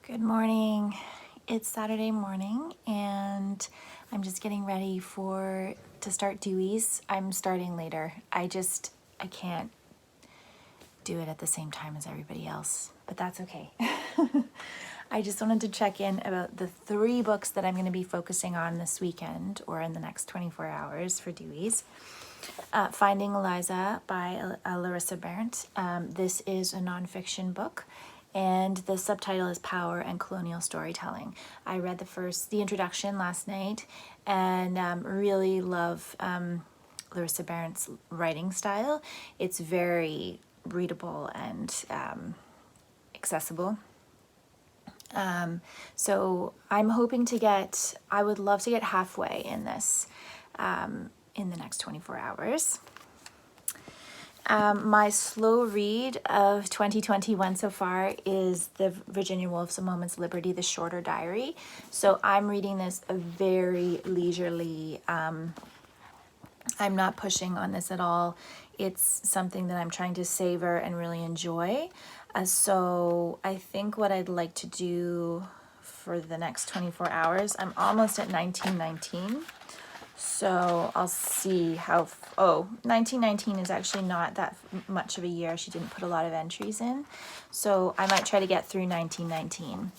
Good morning. It's Saturday morning and I'm just getting ready to start Dewey's. I'm starting later. I can't do it at the same time as everybody else, but that's okay. I just wanted to check in about the 3 books that I'm going to be focusing on this weekend or in the next 24 hours for Dewey's. Finding Eliza by Larissa Behrendt. This is a nonfiction book, and the subtitle is Power and Colonial Storytelling. I read the introduction last night, and really love Larissa Behrendt's writing style. It's very readable and accessible. So I'm hoping I would love to get halfway in this in the next 24 hours. My slow read of 2021 so far is the Virginia Woolf's A Moment's Liberty, the shorter diary. So I'm reading this very leisurely. I'm not pushing on this at all. It's something that I'm trying to savor and really enjoy. So I think what I'd like to do for the next 24 hours, I'm almost at 1919. So I'll see how, 1919 is actually not that much of a year. She didn't put a lot of entries in. So I might try to get through 1919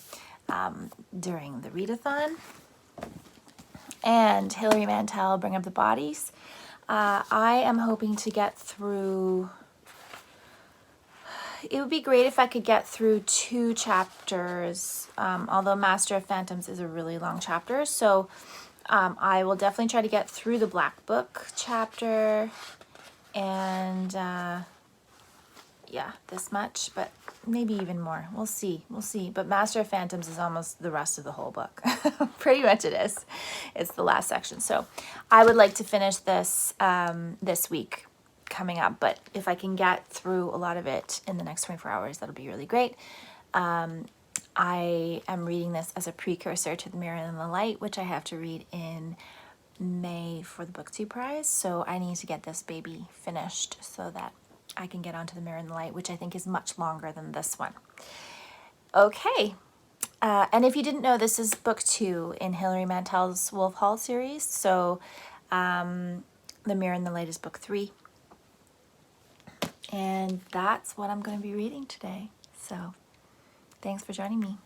during the Readathon. And Hilary Mantel, Bring Up the Bodies. I am hoping to get through, it would be great if I could get through 2 chapters, although Master of Phantoms is a really long chapter. So I will definitely try to get through the Black Book chapter and this much, but maybe even more. We'll see. But Master of Phantoms is almost the rest of the whole book. Pretty much it is. It's the last section. So I would like to finish this this week coming up, but if I can get through a lot of it in the next 24 hours, that'll be really great. I am reading this as a precursor to The Mirror and the Light, which I have to read in May for the BookTube Prize. So I need to get this baby finished so that I can get onto The Mirror and the Light, which I think is much longer than this one. Okay. And if you didn't know, this is book 2 in Hilary Mantel's Wolf Hall series. So The Mirror and the Light is book 3. And that's what I'm going to be reading today. So thanks for joining me.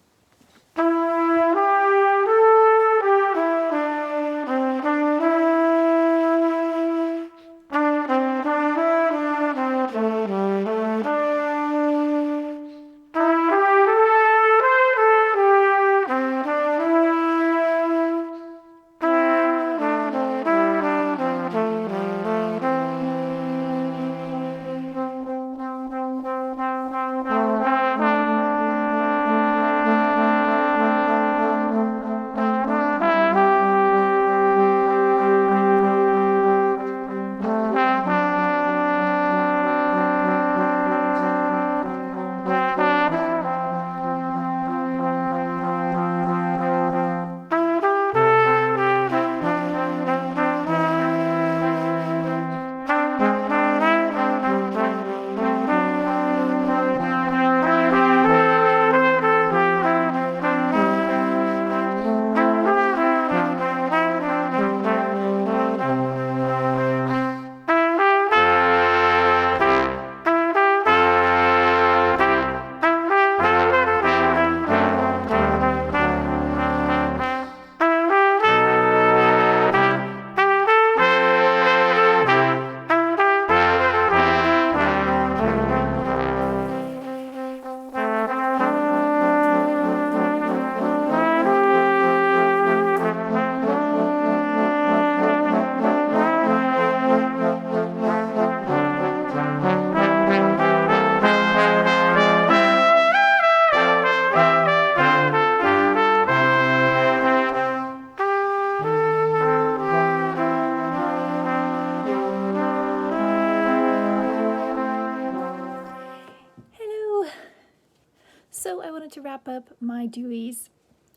So I wanted to wrap up my Dewey's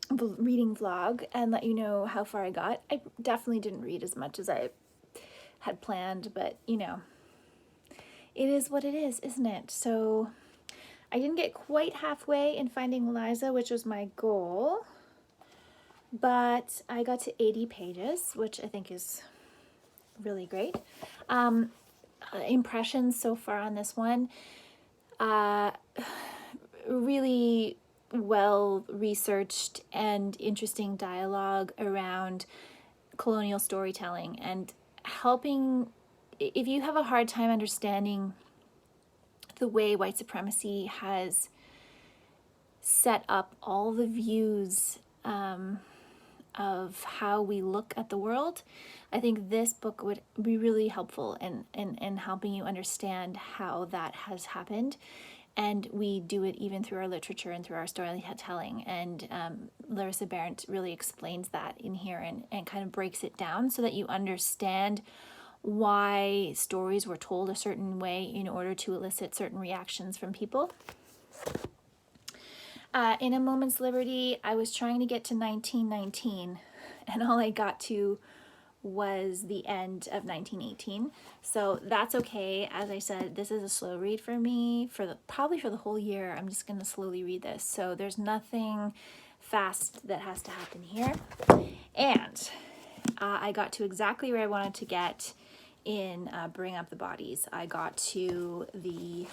reading vlog and let you know how far I got. I definitely didn't read as much as I had planned, but you know, it is what it is, isn't it? So I didn't get quite halfway in finding Eliza, which was my goal, but I got to 80 pages, which I think is really great. Impressions so far on this one, really well researched and interesting dialogue around colonial storytelling and helping, if you have a hard time understanding the way white supremacy has set up all the views of how we look at the world, I think this book would be really helpful in helping you understand how that has happened. And we do it even through our literature and through our storytelling. And Larissa Behrendt really explains that in here and kind of breaks it down so that you understand why stories were told a certain way in order to elicit certain reactions from people. In A Moment's Liberty, I was trying to get to 1919, and all I got to was the end of 1918. So that's okay. As I said, this is a slow read for me probably for the whole year. I'm just going to slowly read this. So there's nothing fast that has to happen here. And I got to exactly where I wanted to get in Bring Up the Bodies. I got to the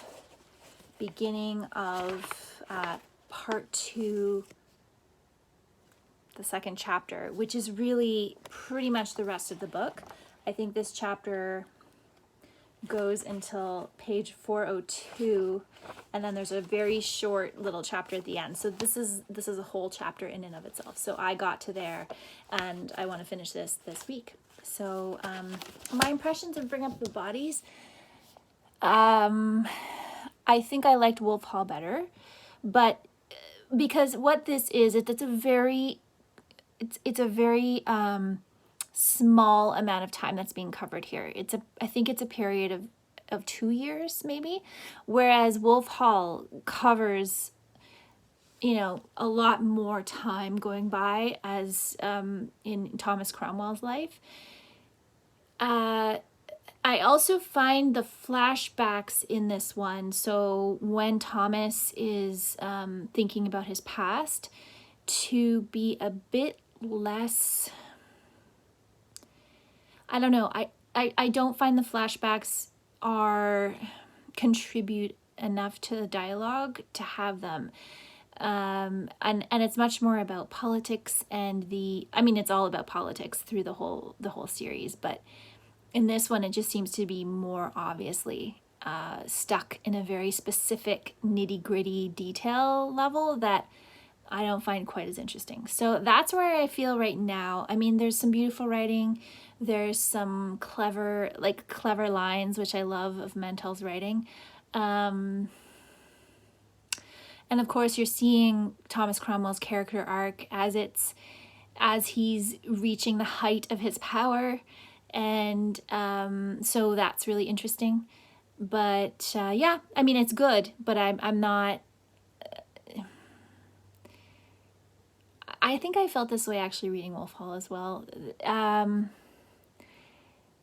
beginning of part 2, the second chapter, which is really pretty much the rest of the book. I think this chapter goes until page 402, and then there's a very short little chapter at the end. So this is a whole chapter in and of itself. So I got to there, and I want to finish this week. So my impressions of Bring Up the Bodies, I think I liked Wolf Hall better, but because what this is, it's a very small amount of time that's being covered here. I think it's a period of 2 years maybe, whereas Wolf Hall covers, a lot more time going by as in Thomas Cromwell's life. I also find the flashbacks in this one, so when Thomas is thinking about his past, to be a bit less, I don't know, I don't find the flashbacks contribute enough to the dialogue to have them. And it's much more about politics and it's all about politics through the whole series, but in this one, it just seems to be more obviously stuck in a very specific nitty-gritty detail level that I don't find quite as interesting. So that's where I feel right now. There's some beautiful writing. There's some clever lines, which I love of Mantel's writing. And of course, you're seeing Thomas Cromwell's character arc as he's reaching the height of his power. And so that's really interesting. But yeah, it's good, but I'm not. I think I felt this way actually reading Wolf Hall as well.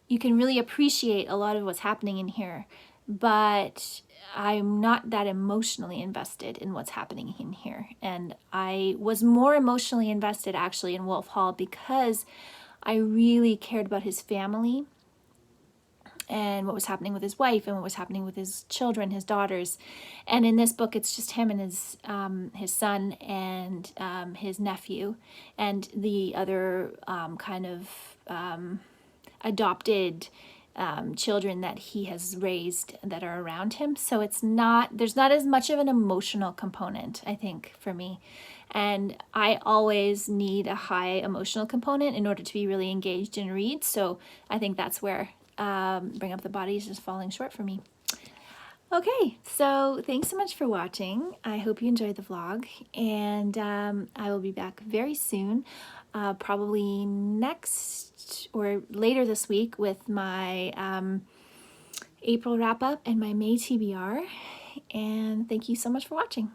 You can really appreciate a lot of what's happening in here, but I'm not that emotionally invested in what's happening in here. And I was more emotionally invested actually in Wolf Hall because I really cared about his family and what was happening with his wife and what was happening with his children, his daughters. And in this book, it's just him and his son and his nephew and the other adopted children that he has raised that are around him. So there's not as much of an emotional component, I think, for me. And I always need a high emotional component in order to be really engaged and read. So I think that's where Bring Up the Bodies is falling short for me. Okay, so thanks so much for watching. I hope you enjoyed the vlog, and I will be back very soon, probably next or later this week with my April wrap-up and my May TBR. And thank you so much for watching.